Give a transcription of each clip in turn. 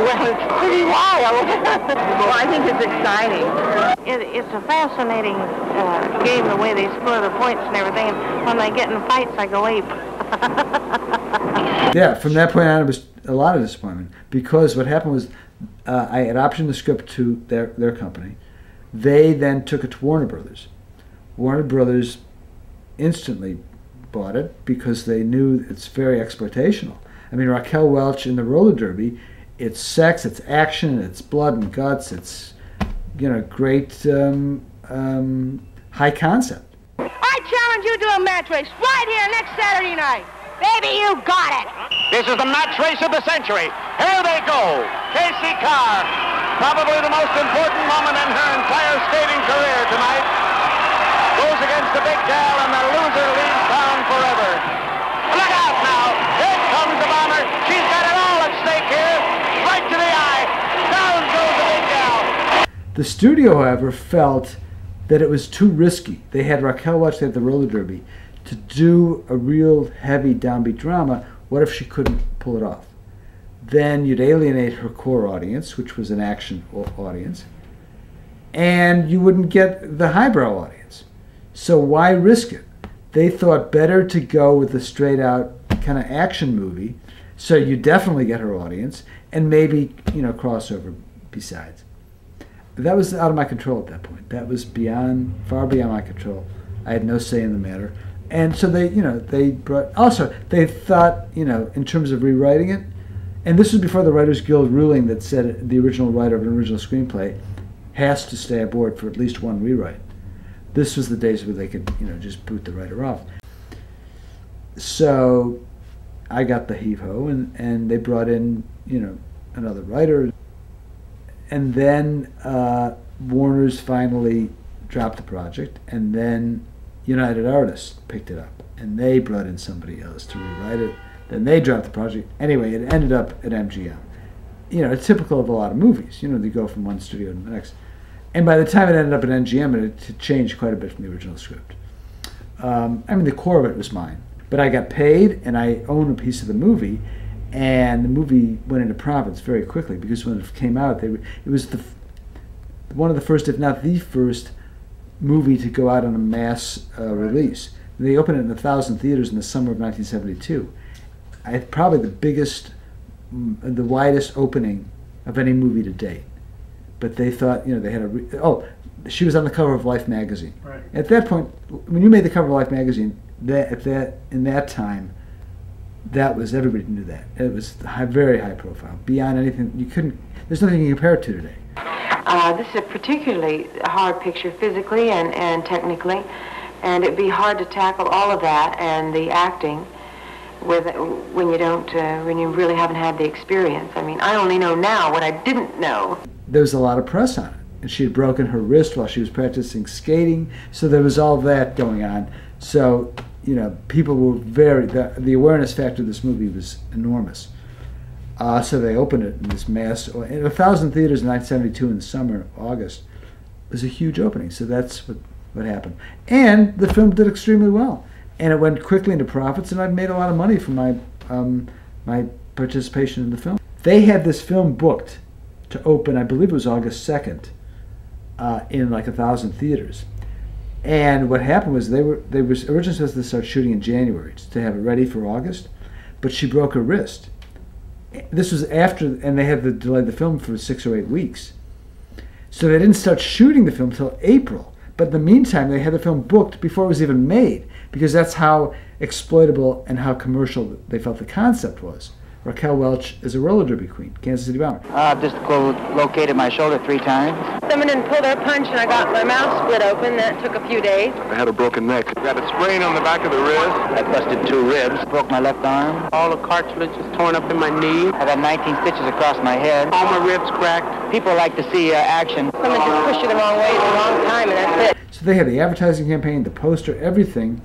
well, it's pretty wild. Well, I think it's exciting. It's a fascinating game, the way they score the points and everything. And when they get in fights, I go ape. Yeah, from that point on, it was a lot of disappointment, because what happened was I had optioned the script to their company. They then took it to Warner Brothers. Warner Brothers instantly bought it because they knew it's very exploitational. I mean, Raquel Welch in the roller derby, it's sex, it's action, it's blood and guts, it's, you know, great high concept. I challenge you to a match race right here next Saturday night. Baby, you got it. This is the match race of the century. Here they go. Casey Carr, probably the most important moment in her entire skating career tonight, goes against the big gal, and the loser leaves town forever. Look out now. Here comes the bomber. She's got it all at stake here. Right to the eye. Down goes the big gal. The studio, however, felt that it was too risky. They had Raquel Welch, they had the roller derby. To do a real heavy downbeat drama, what if she couldn't pull it off? Then you'd alienate her core audience, which was an action audience, and you wouldn't get the highbrow audience. So why risk it? They thought better to go with a straight-out kind of action movie, so you definitely get her audience, and maybe, you know, crossover besides. That was out of my control at that point. That was far beyond my control. I had no say in the matter. And so they, you know, they thought, you know, in terms of rewriting it, and this was before the Writers Guild ruling that said the original writer of an original screenplay has to stay aboard for at least one rewrite. This was the days where they could, you know, just boot the writer off. So I got the heave-ho, and they brought in, you know, another writer. And then Warner's finally dropped the project, and then United Artists picked it up, and they brought in somebody else to rewrite it. Then they dropped the project. Anyway, it ended up at MGM. You know, it's typical of a lot of movies. You know, they go from one studio to the next. And by the time it ended up at MGM, it had changed quite a bit from the original script. I mean, the core of it was mine. But I got paid, and I own a piece of the movie, and the movie went into profits very quickly, because when it came out, it was one of the first, if not the first, movie to go out on a mass release. They opened it in 1,000 theaters in the summer of 1972. Probably the biggest, the widest opening of any movie to date. But they thought, you know, they had she was on the cover of Life magazine. Right. At that point, when you made the cover of Life magazine, in that time, that was, everybody knew that. It was very high profile, beyond anything you couldn't. There's nothing you can compare it to today. This is a particularly hard picture physically and technically, and it'd be hard to tackle all of that and the acting when you really haven't had the experience. I mean, I only know now what I didn't know. There was a lot of press on it, and she had broken her wrist while she was practicing skating, so there was all that going on. So, you know, people were the awareness factor of this movie was enormous. So they opened it in this mass, in 1,000 theaters in 1972 in the summer, August. It was a huge opening, so that's what happened. And the film did extremely well, and it went quickly into profits, and I've made a lot of money from my participation in the film. They had this film booked to open, I believe it was August 2nd, in like 1,000 theaters. And what happened was they were originally supposed to start shooting in January to have it ready for August, but she broke her wrist. This was after, and they had to delay the film for 6 or 8 weeks. So they didn't start shooting the film until April. But in the meantime, they had the film booked before it was even made, because that's how exploitable and how commercial they felt the concept was. Raquel Welch is a roller derby queen, Kansas City Bomber. I've just located my shoulder 3 times. Someone didn't pull their punch, and I got my mouth split open. That took a few days. I had a broken neck. Got a sprain on the back of the wrist. I busted 2 ribs. Broke my left arm. All the cartilage is torn up in my knee. I've had 19 stitches across my head. All my ribs cracked. People like to see action. Someone just pushed you the wrong way at the wrong time, and that's it. So they had the advertising campaign, the poster, everything.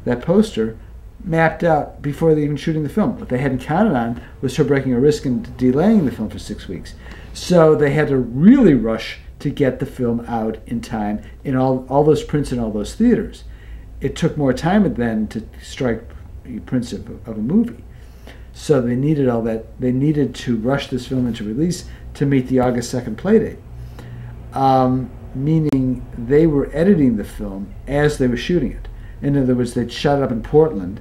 That poster mapped out before they even shooting the film. What they hadn't counted on was her breaking her wrist and delaying the film for 6 weeks. So they had to really rush to get the film out in time in all those prints in all those theaters. It took more time then to strike prints of a movie. So they needed all that. They needed to rush this film into release to meet the August 2nd play date. Meaning they were editing the film as they were shooting it. In other words, they'd shot it up in Portland,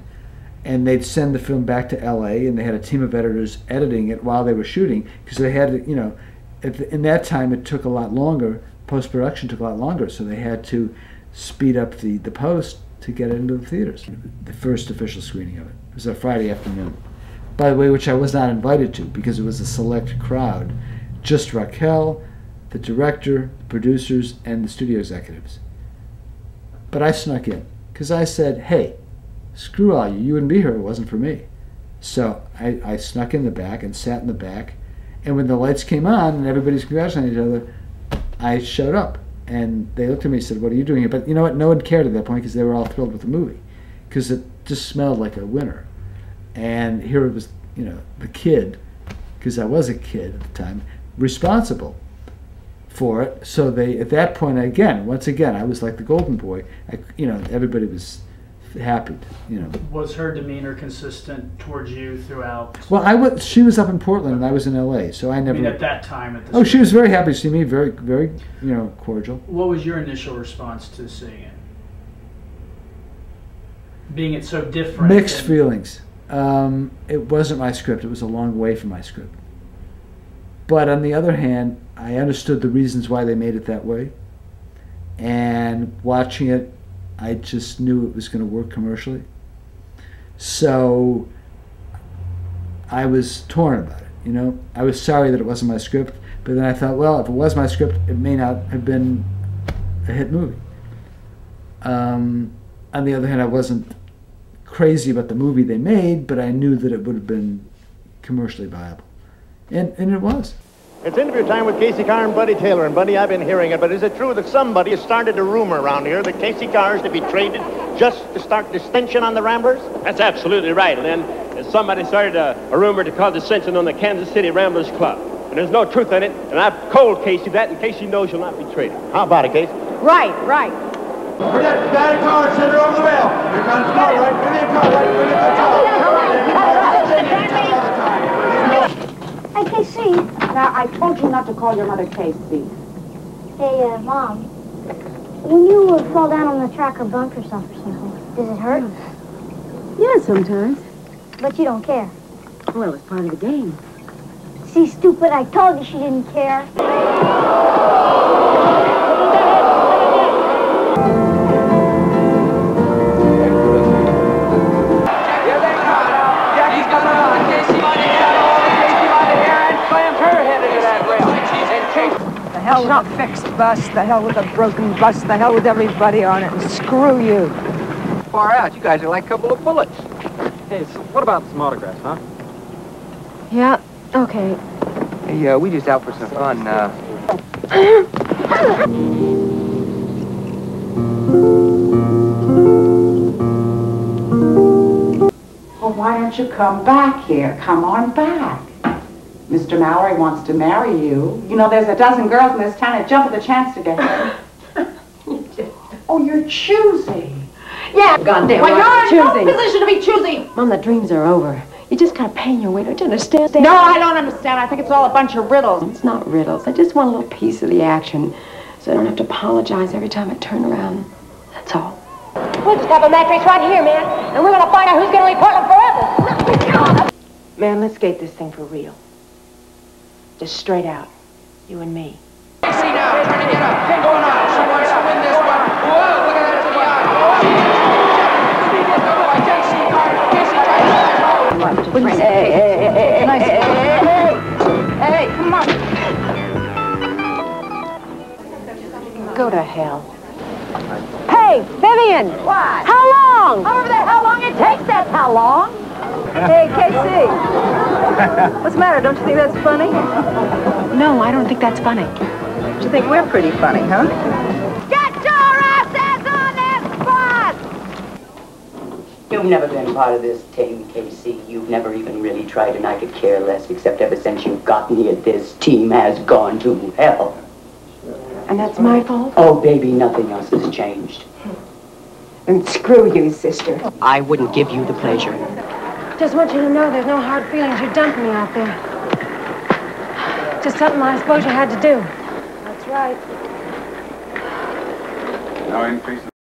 and they'd send the film back to L.A., and they had a team of editors editing it while they were shooting, because they had to, you know, in that time it took a lot longer, post-production took a lot longer, so they had to speed up the post to get it into the theaters. The first official screening of it was a Friday afternoon, by the way, which I was not invited to, because it was a select crowd, just Raquel, the director, the producers, and the studio executives. But I snuck in, because I said, hey, screw all you wouldn't be here if it wasn't for me. So I snuck in the back and sat in the back, and when the lights came on and everybody's congratulating each other, I showed up. And they looked at me and said, what are you doing here? But you know what? No one cared at that point because they were all thrilled with the movie, because it just smelled like a winner. And here it was, you know, the kid, because I was a kid at the time, responsible for it. So they, at that point, once again, I was like the golden boy. You know, everybody was happy. You know. Was her demeanor consistent towards you throughout? Well, she was up in Portland and I was in L.A., so I never. I mean, at that time, at the. Oh, she was very happy to see me. Very, very, you know, cordial. What was your initial response to seeing it? Being it so different. Mixed feelings. It wasn't my script. It was a long way from my script. But on the other hand, I understood the reasons why they made it that way. And watching it, I just knew it was going to work commercially. So I was torn about it, you know. I was sorry that it wasn't my script, but then I thought, well, if it was my script, it may not have been a hit movie. On the other hand, I wasn't crazy about the movie they made, but I knew that it would have been commercially viable. And it was. It's interview time with Casey Carr and Buddy Taylor. And Buddy, I've been hearing it, but is it true that somebody has started a rumor around here that Casey Carr is to be traded just to start dissension on the Ramblers? That's absolutely right, Lynn. Somebody started a rumor to cause dissension on the Kansas City Ramblers Club. And there's no truth in it, and I've told Casey that, and Casey knows you'll not be traded. How about it, Casey? Right. Forget Barry Carr, send her over the rail. Here comes Cartwright. Give me a Cartwright. Give me a Cartwright. Hey, Casey. Now, I told you not to call your mother Casey. Hey, Mom. When you fall down on the track or bump yourself or something, does it hurt? Yeah, sometimes. But you don't care. Well, it's part of the game. See, stupid, I told you she didn't care. The hell with a fixed bus, the hell with a broken bus, the hell with everybody on it, and screw you. Far out, you guys are like a couple of bullets. Hey, so what about some autographs, huh? Yeah, okay. Hey, we just out for some fun, Well, why don't you come back here? Come on back. Mr. Mallory wants to marry you. You know, there's a dozen girls in this town that jump at the chance to get him. Oh, you're choosy. Yeah, goddamn. Well, right. you're in no position to be choosy. Mom, the dreams are over. You just gotta pay your way. Don't you understand? No, I don't understand. I think it's all a bunch of riddles. It's not riddles. I just want a little piece of the action, so I don't have to apologize every time I turn around. That's all. We'll just have a mattress right here, man, and we're gonna find out who's gonna leave Portland forever. Man, let's skate this thing for real. Just straight out. You and me. See now, trying to get up. Thing going on. She wants to win this one. Whoa, look at that to the eye. Hey, come on. Go to hell. Hey, Vivian! What? How long? However the hell long it takes, that's how long. Hey, Casey. What's the matter? Don't you think that's funny? No, I don't think that's funny. Don't you think we're pretty funny, huh? Get your asses on this bus! You've never been part of this team, Casey. You've never even really tried, and I could care less, except ever since you've gotten here, this team has gone to hell. And that's my fault? Oh, baby, nothing else has changed. And screw you, sister. I wouldn't give you the pleasure. Just want you to know there's no hard feelings. You dumped me out there. Just something I suppose you had to do. That's right. No increase.